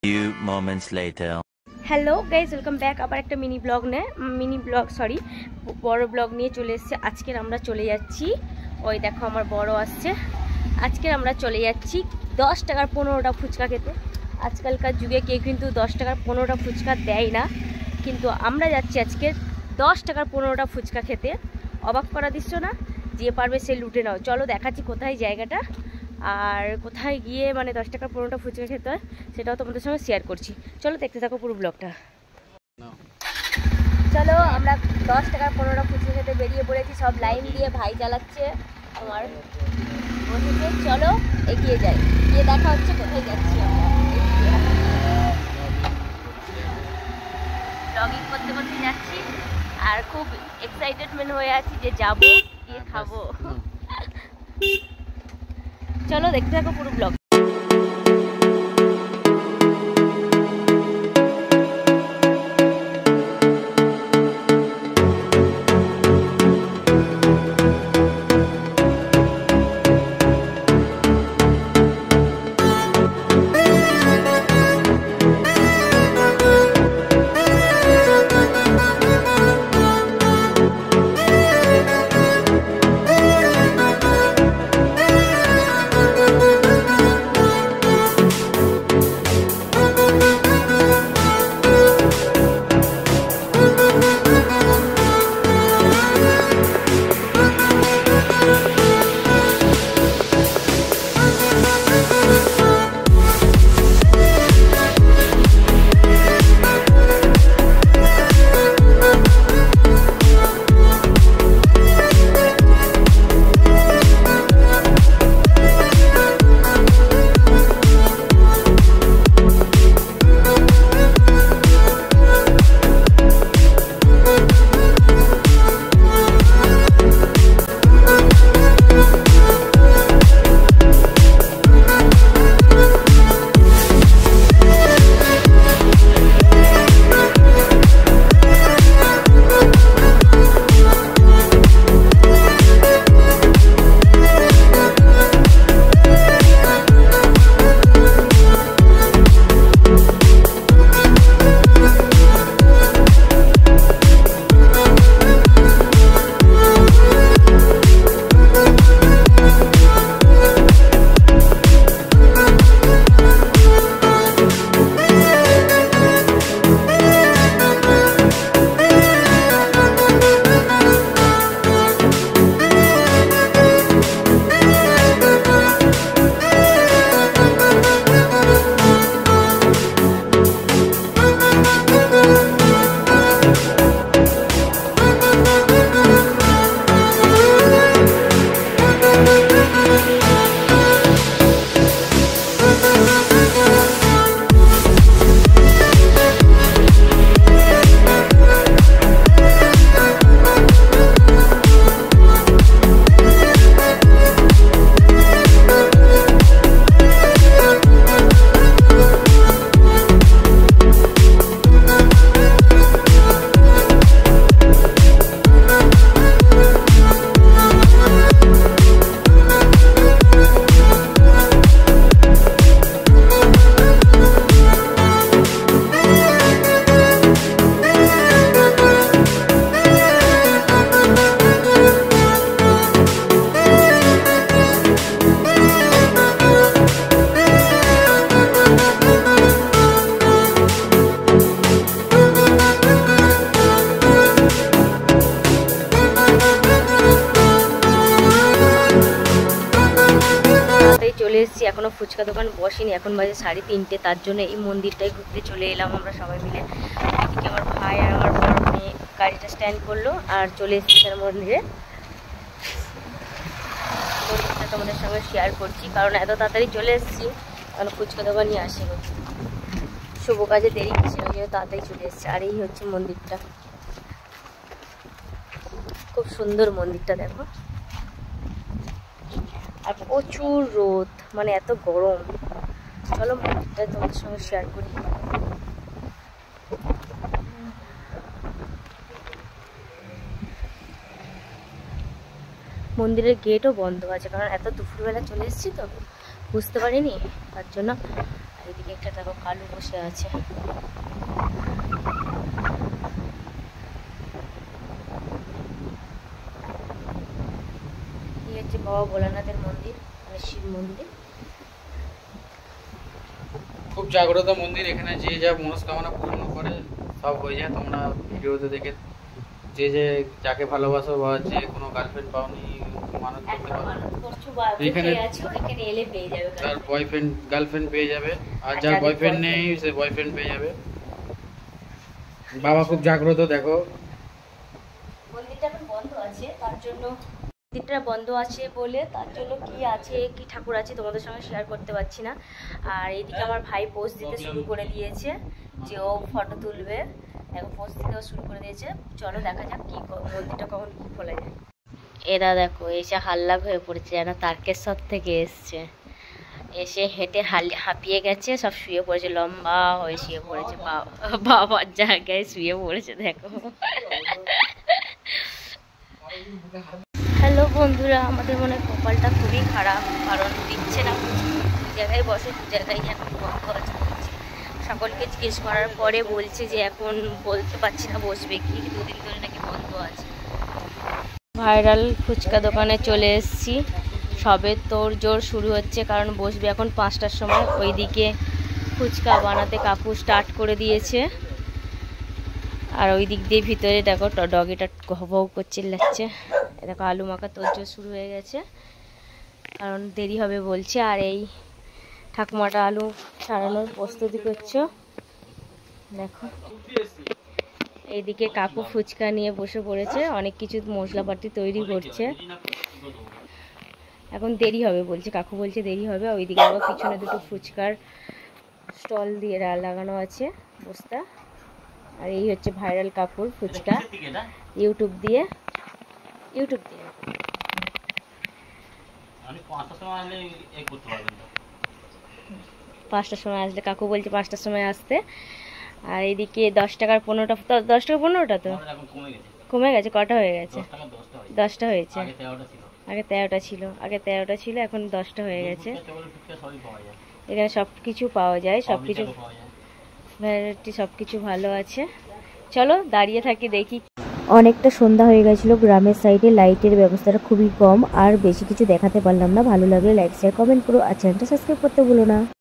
Few moments later. Hello guys, welcome back. আবার একটা বড় ব্লগ নিয়ে চলে এসেছে। আজকের আমরা চলে যাচ্ছি, ওই দেখো আমার বড় আসছে। আজকের আমরা চলে যাচ্ছি 10 টাকার 15টা ফুচকা খেতে। আজকালকার যুগে কেউ কিন্তু 10 টাকার 15টা ফুচকা দেয় না, কিন্তু আমরা যাচ্ছি আজকে 10 টাকার 15টা ফুচকা খেতে। অবাক করা দৃশ্য না? যে পারবে সে লুটে নাও। চলো দেখাচ্ছি কোথায় জায়গাটা, আর কোথায় গিয়ে মানে 10 টাকার 15টা ফুচকা খেতে হয় সেটাও তোমাদের সঙ্গে শেয়ার করছি। চলো দেখতে থাকো পুরো ব্লগটা। চলো আমরা 10 টাকার 15টা ফুচকা খেতে বেরিয়ে পড়েছি। সব লাইন দিয়ে ভাই চালাচ্ছে আমার বন্ধুকে। চলো এগিয়ে যাই, গিয়ে দেখা হচ্ছে কোথায় যাচ্ছি। আমরা ব্লগিং করতে করতে যাচ্ছি আর খুব এক্সাইটেডমেন্ট হয়ে আছি যে যাবো, গিয়ে খাবো। চলো দেখতে থাকো পুরো ব্লগ। চলে এসেছি, এখনো ফুচকা দোকান বসেনি, এখন বাজে 3:30। তার জন্য এই মন্দিরটাই ঘুরতে চলে এলাম আমরা সবাই মিলে। এদিকে আমার ভাই আর আমার বড় মেয়ে গাড়িটা স্ট্যান্ড করলো আর চলে এসেছি মন্দিরে। মন্দিরটা তোমাদের সঙ্গে শেয়ার করছি, কারণ এত তাড়াতাড়ি চলে এসেছি, কারণ ফুচকা দোকানই আসেনি, শুভ কাজে দেরি হচ্ছে, ওই জন্য তাড়াতাড়ি চলে এসেছি। আর এই হচ্ছে মন্দিরটা, খুব সুন্দর মন্দিরটা দেখো। আর প্রচুর রোদ, মানে এত গরম। চলো মন্দিরটা তোমাদের সঙ্গে শেয়ার করি। মন্দিরের গেটও বন্ধ আছে, কারণ এত দুপুরবেলা চলে এসেছি তো বুঝতে পারিনি, তার জন্য। এই ওইদিকে একটা দেখো কালু বসে আছে। এই হচ্ছে বাবা ভোলানাথের মন্দির, মানে শিব মন্দির। খুব জাগ্রত মন্দির, এখানে যে যা মনস্কামনা পূর্ণ করে সব হয়ে যায়। তোমরা ভিডিওতে দেখে যে যাকে ভালোবাসো বা যে কোনো গার্লফ্রেন্ড পাওনি মানত করতে পারো, এখানে এলে পেয়ে যাবে, তার বয়ফ্রেন্ড গার্লফ্রেন্ড পেয়ে যাবে, আর যার বয়ফ্রেন্ড নেই সে বয়ফ্রেন্ড পেয়ে যাবে। বাবা খুব জাগ্রত। দেখো মন্দিরটা এখন বন্ধ আছে, তার জন্য মন্দিরটা বন্ধ আছে বলে তার জন্য কি আছে কি ঠাকুর আছে তোমাদের সঙ্গে শেয়ার করতে পারছি না। আর এইদিকে আমার ভাই পোস্ট দিতে শুরু করে দিয়েছে যে ও ফটো তুলবে, এখন পোস্ট দিতেও শুরু করে দিয়েছে। চলো দেখা যাক কি মন্দিরটা কখন কি খোলা যায়। এরা দেখো এসে হাল্লা হয়ে পড়েছে, যেন তারকেশ্বর থেকে এসছে, এসে হেঁটে হাঁপিয়ে গেছে, সব শুয়ে পড়েছে, লম্বা হয়ে শুয়ে পড়েছে, বাবার জায়গায় শুয়ে পড়েছে দেখো। হ্যালো বন্ধুরা, আমাদের মনে কপালটা খুবই খারাপ, কারণ দিচ্ছে না, দু জায়গায় বসে দু জায়গায় এখন বন্ধ আছে। সকলকে জিজ্ঞেস করার পরে বলছে যে এখন বলতে পারছি না বসবে কি, 2 দিন ধরে নাকি বন্ধ আছে। ভাইরাল ফুচকা দোকানে চলে এসেছি, সবে তোড়জোড় শুরু হচ্ছে, কারণ বসবে এখন 5টার সময়। ওইদিকে ফুচকা বানাতে কাকু স্টার্ট করে দিয়েছে, আর ওই দিক দিয়ে ভিতরে দেখো ডগিটা ঘউ করে চিল্লাচ্ছে। দেখো আলু মাখা তোড়জোড় শুরু হয়ে গেছে, কারণ দেরি হবে বলছে। আর এই ঠাকুমাটা আলু ছাড়ানোর প্রস্তুতি করছো দেখো। এইদিকে কাকু ফুচকা নিয়ে বসে পড়েছে, অনেক কিছু মশলাপাতি তৈরি করছে, এখন দেরি হবে বলছে, কাকু বলছে দেরি হবে। ওইদিকে আবার পিছনে দুটো ফুচকার স্টল দিয়ে লাগানো আছে বস্তা। আর এই হচ্ছে ভাইরাল কাকুর ফুচকা, ইউটিউব দিয়ে 5টার সময় আসলে, কাকু বলছে 5টার সময় আসতে। আর এইদিকে 10 টাকার 15টা, 10 টাকা 15টা তো কমে গেছে, কটা হয়ে গেছে? 10টা হয়েছে, আগে 13টা ছিল, এখন 10টা হয়ে গেছে। এখানে সব কিছু পাওয়া যায়, সব কিছু ভ্যারাইটি, সব কিছু ভালো আছে। চলো দাঁড়িয়ে থাকি দেখি। অনেকটা সন্ধ্যা হয়ে গেছিলো, গ্রামের সাইডে লাইটের ব্যবস্থাটা খুবই কম, আর বেশি কিছু দেখাতে পারলাম না। ভালো লাগলে লাইক শেয়ার কমেন্ট করো, আর চ্যানেলটা সাবস্ক্রাইব করতে ভুলো না।